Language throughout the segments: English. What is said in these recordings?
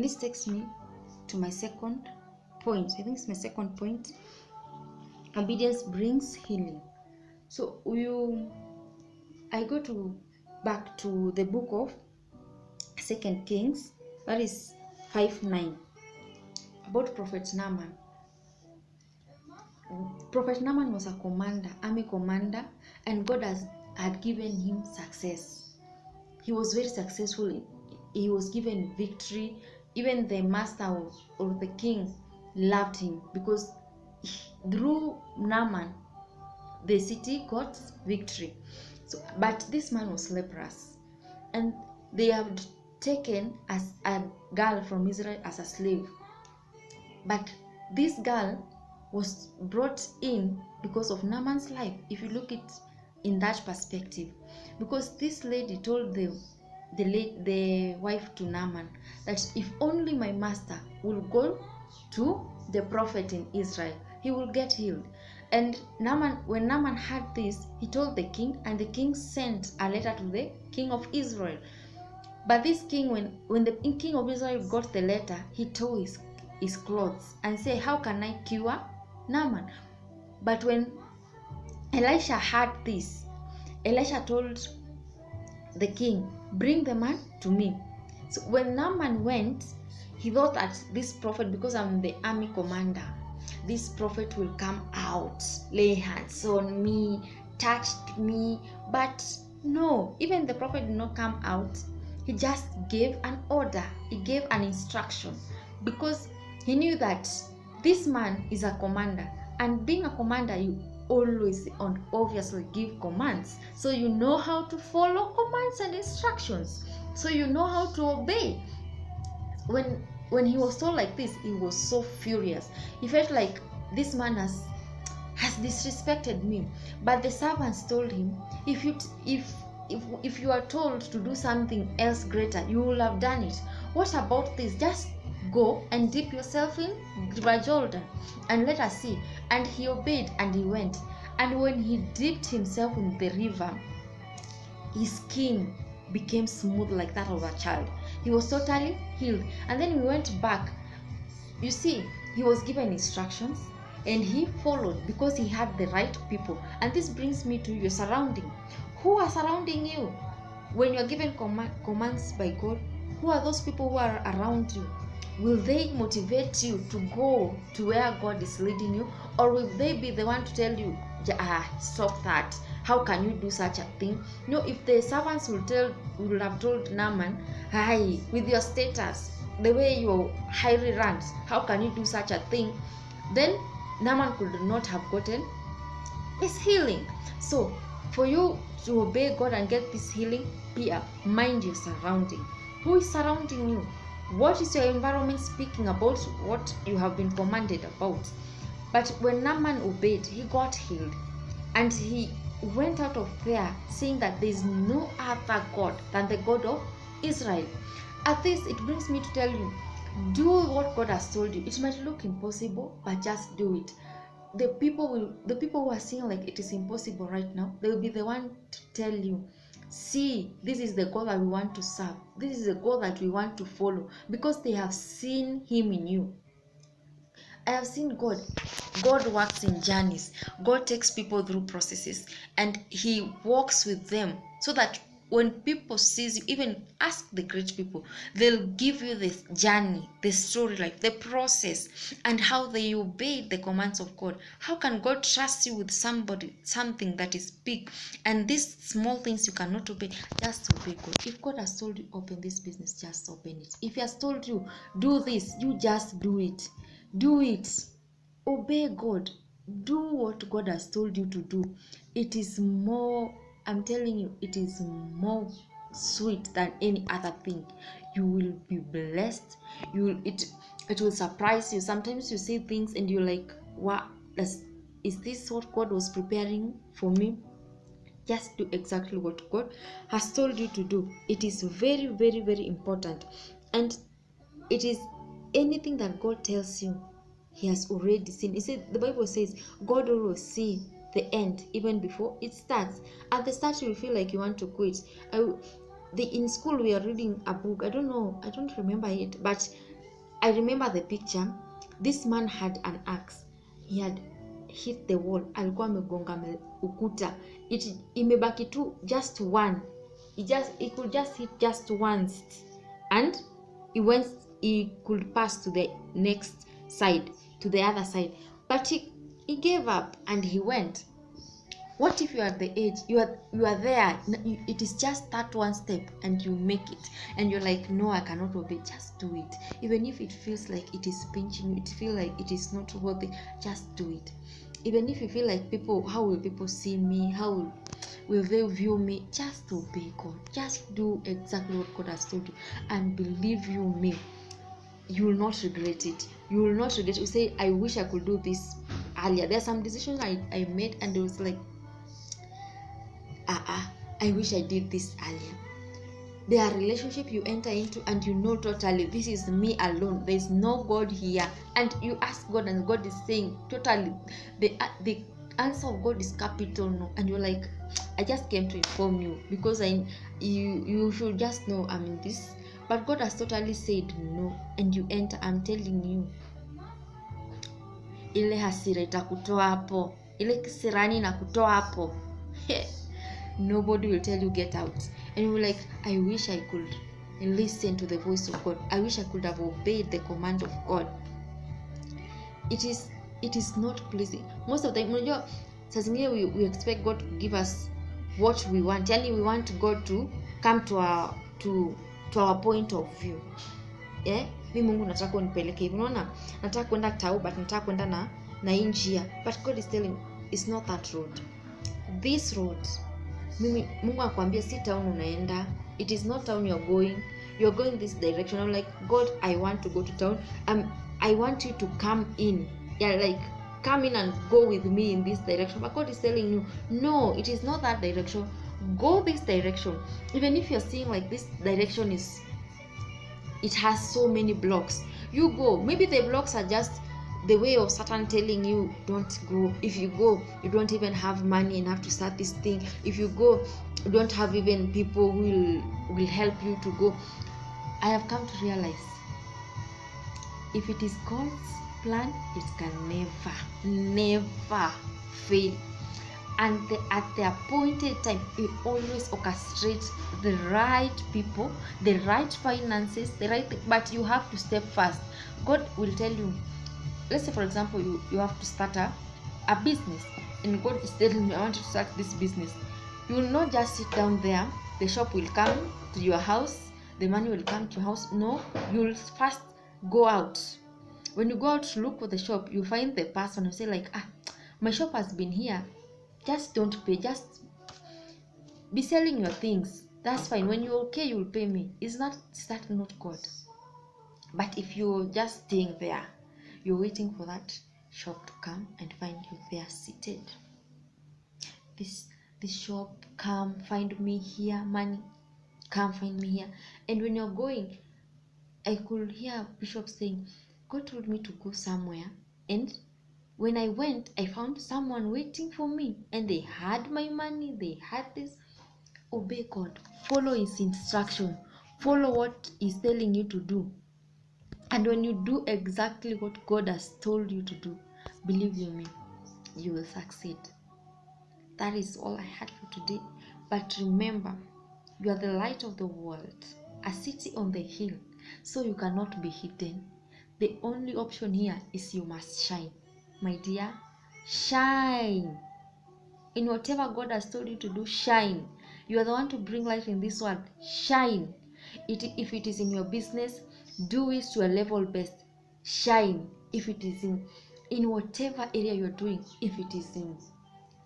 this takes me to my second point. I think it's my second point. Obedience brings healing. So I go back to the book of 2 Kings, that is 5:9, about Prophet Naaman. Prophet Naaman was a army commander, and God had given him success. He was very successful. He was given victory. Even the master or the king loved him, because through Naaman, the city got victory. So, but this man was leprous, and they had taken as a girl from Israel as a slave. But this girl was brought in because of Naaman's life, if you look it in that perspective, because this lady told the wife to Naaman that if only my master will go to the prophet in Israel, he will get healed. And when Naaman heard this, he told the king, and the king sent a letter to the king of Israel. But this king, when the king of Israel got the letter, he tore his clothes and said, how can I cure Naaman? But when Elisha heard this, Elisha told the king, bring the man to me. So when Naaman went, he thought that this prophet, because I'm the army commander, this prophet will come out, lay hands on me, touched me. But no, even the prophet did not come out. He just gave an order. He gave an instruction, because he knew that this man is a commander, and being a commander, you always and obviously give commands, so you know how to follow commands and instructions, so you know how to obey. When he was told like this, he was so furious. He felt like this man has disrespected me. But the servants told him, if you are told to do something else greater, you will have done it. What about this? Just go and dip yourself in River Jordan and let us see. And he obeyed, and he went. And when he dipped himself in the river, his skin became smooth like that of a child. He was totally healed. And then we went back. You see, he was given instructions and he followed, because he had the right people. And this brings me to your surrounding. Who are surrounding you? When you're given commands by God, who are those people who are around you? Will they motivate you to go to where God is leading you? Or will they be the one to tell you, stop that, how can you do such a thing? No, if the servants will have told Naaman, hi, with your status, the way you're highly ranked, how can you do such a thing? Then Naaman could not have gotten his healing. So for you to obey God and get this healing, mind your surrounding. Who is surrounding you? What is your environment speaking about what you have been commanded about? But when Naaman obeyed, he got healed. And he went out of there saying that there is no other God than the God of Israel. At this, it brings me to tell you, do what God has told you. It might look impossible, but just do it. The people who are seeing like it is impossible right now, they will be the one to tell you, see, this is the God that we want to serve. This is the God that we want to follow, because they have seen him in you. I have seen God. God works in journeys. God takes people through processes, and he walks with them, so that when people sees you, even ask the great people, they'll give you the journey, the story, like the process, and how they obeyed the commands of God. How can God trust you with something that is big, and these small things you cannot obey? Just obey God. If God has told you open this business, just open it. If he has told you do this, you just do it. Do it. Obey God. Do what God has told you to do. It is more, I'm telling you, it is more sweet than any other thing. You will be blessed. It will surprise you. Sometimes you see things and you're like, wow, is this what God was preparing for me? Just do exactly what God has told you to do. It is very, very, very important. And it is anything that God tells you, he has already seen. He said, the Bible says, God always see the end even before it starts. At the start, you will feel like you want to quit. In school, we are reading a book. I don't remember it, but I remember the picture. This man had an axe. He had hit the wall. Alikuwa amegonga ukuta. Imebaki tu just one. He could just hit just once, and he could pass to the next side, to the other side. But he gave up and he went. What if you are at the age, you are there, it is just that one step and you make it, and you're like, no, I cannot obey, just do it. Even if it feels like it is pinching you, it feels like it is not worthy, just do it. Even if you feel like how will people see me, how will they view me, just obey God. Just do exactly what God has told you, and believe you me, you will not regret it. You will not regret it. You say, I wish I could do this earlier. There are some decisions I made and it was like, I wish I did this earlier. There are relationships you enter into and you know totally, this is me alone, there is no God here, and you ask God and God is saying totally, the answer of God is capital no, and you're like, I just came to inform you because you should just know I'm in this, but God has totally said no, and you enter. I'm telling you, ile hasira itakutoa hapo, ile kisirani na kutoa hapo. Nobody will tell you get out, and you're like, I wish I could listen to the voice of God. I wish I could have obeyed the command of God. It is not pleasing. Most of the time, saa zingine we expect God to give us what we want. Yani we want God to come to our point of view. Mimi Mungu nataka unipeleke hivi. Unaona? Nataka kwenda tau, but nataka kwenda na hii njia. But God is telling, it's not that road. This road, Mungu akwambia si town unaenda. It is not town you're going this direction. I'm like, God, I want to go to town. I want you to come in. Yeah, like come in and go with me in this direction. But God is telling you, no, it is not that direction. Go this direction. Even if you're seeing like this direction it has so many blocks, you go. Maybe the blocks are just the way of Satan telling you, don't go. If you go, you don't even have money enough to start this thing. If you go, you don't have even people who will help you to go. I have come to realize, if it is God's plan, it can never fail. And at the appointed time, He always orchestrates the right people, the right finances, the right thing. But you have to step first. God will tell you, let's say for example, you have to start a business, and God is telling you, I want you to start this business. You will not just sit down there, the shop will come to your house, the money will come to your house. No, you will first go out. When you go out to look for the shop, you find the person who say like, my shop has been here, just don't pay, just be selling your things, that's fine. When you're okay, you'll pay me. Is that not God? But if you're just staying there, you're waiting for that shop to come and find you there seated. This shop, come find me here, money, come find me here. And when you're going, I could hear Bishop saying, God told me to go somewhere, and when I went, I found someone waiting for me, and they had my money, they had this. Obey God, follow His instruction, follow what He's telling you to do. And when you do exactly what God has told you to do, believe you me, you will succeed. That is all I had for today. But remember, you are the light of the world, a city on the hill, so you cannot be hidden. The only option here is you must shine. My dear, shine. In whatever God has told you to do, shine. You are the one to bring light in this world. Shine. If it is in your business, do it to a level best. Shine. If it is in whatever area you're doing, if it is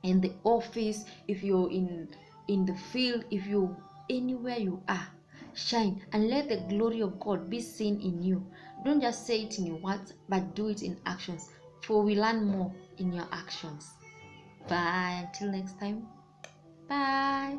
in the office, if you're in the field, if you're anywhere you are, shine and let the glory of God be seen in you. Don't just say it in your words, but do it in actions, for we learn more in your actions. Bye. Until next time. Bye.